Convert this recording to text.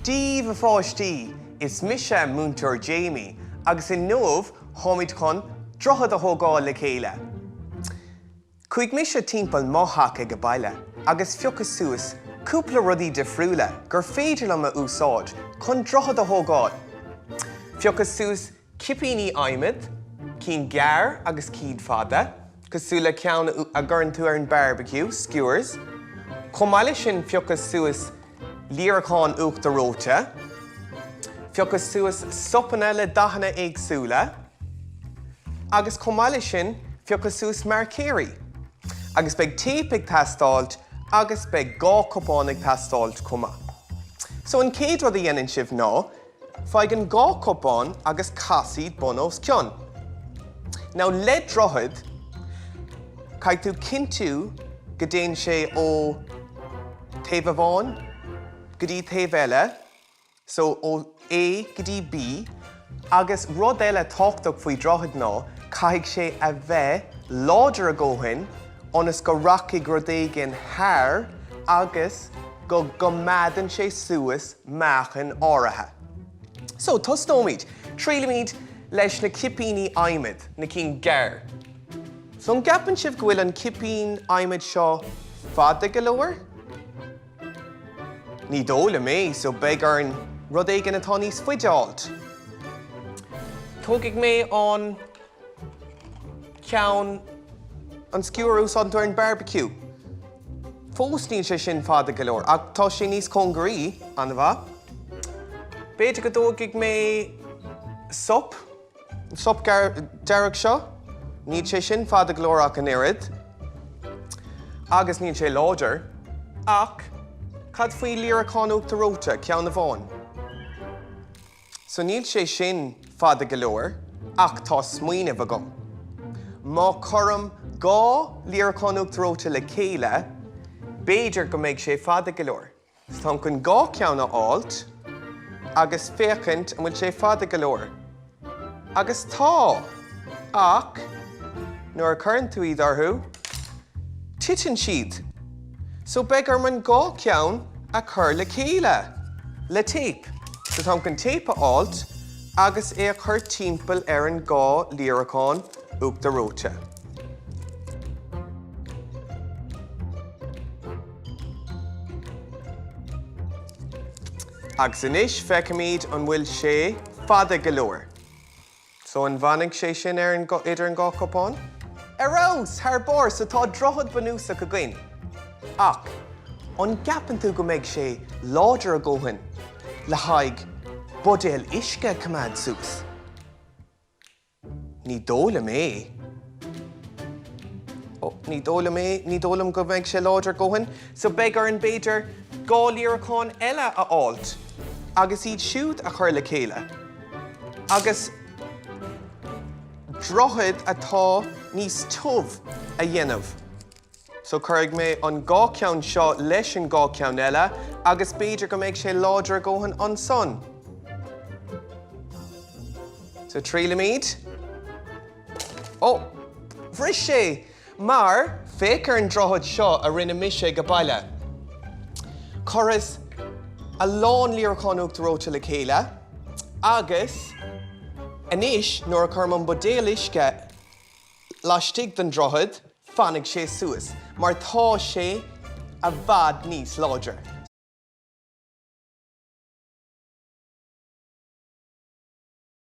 Daoibh a fáistí is mise múntóir Jamie agus in nómh tháinig chun droichead a thógáil le chéile. Chuig mise timpeall maithach ag baile agus fiochas suas cúpla rudaí difriúla gur féidir lem a úsáid chun droichead a thógáil. Fiochas suas cipíní aimid, cín gearr agus cíd fada, cosúla ceann a gcuireann tú ar an barbecue, skewers. Chomáile sin fiochas suas líreacán uachta róte. Fiochas suas sopanna le daithne éagsúla. Agus chomáile sin fiochas suas marcéirí. Agus beidh tape ag tastáilt agus beidh gá cupán ag tastáilt cuma. So an céad rud a dhéanann sibh ná, faigeann gá cupán agus casaíd bunós cionn. Now le droichead, caith tú cintú go déann sé ó taobh amháin go dtí taobh eile, so ó A go dtí B, agus rud eile táchtach faoi droichead ná, caithfidh sé a bheith láidir a ggóthain ónas go rachaigh rud éigin thar agus go maidan sé suas meachan áirithe. So, tostóimid, trílimid leis na cipíní aimid na cín gearr. So an gapan sibh go bhfuil an cipín aimid seo fada go leor? Ní dóla mé, so beidh ar an rud éigin atá níos faideáilt. Tógfaidh mé an ceann an skewer úsáid an barbecue. Fós níl sé sin fada go leor, ach tá sé níos congarí, anna bha. Beidir go dógfaidh mé sup dearg seo. Níl sé sin fada go leor ach an irid. Agus níl sé láidir, ach cad faoi líreacán uachta róte ceann na bháin. So níl sé sin fada go leor, ach tá smaoinemh agam. Má chuireann gá líreacán uachta róte le chéile, beidir go mbeidh sé fada go leor. So tá chun gá ceann áilt, agus féachant an bhfuil sé fada go leor. Agus tá, ach nuair a chuireann tú iad orthu, titan siad. So beidh ar man gá ceann a chur le chéile, le tape. So tá chun tape áilt, agus é a chur timpeall ar an gá líreacán uachta róte. Agus inis feicimid an bhfuil sé fada go leor. So an bhainigh sé sin ar an idir an gá cupán? Arrós, thar bór, so tá droichead banúsa go gcoinn. Ach, an gapan tú go mbeidh sé láidir a ggóthain le haghaidh budéal uisce cumad suas. Ní dóla mé. Ní dólam go mbeidh sé láidir ggóthain, so beidh ar an beidir gá líreacán eile a áilt, agus iad siúd a chur le chéile. Agus droichead atá níos tumh a dhéanamh. So chuirg mé an gá ceann seo leis an gá ceann eile, agus beidir go mbeidh sé láidir a ggóthain an son. So trílimid. Bhris sé, mar fécar an droichead seo a rinne mise go baile. Choras a lán líreacán uachta róte le chéile, agus inis nuair a chuireann an budéal uisce laistigh den droichead, fannig sé suas, mar tá sé a bhad níos láidir.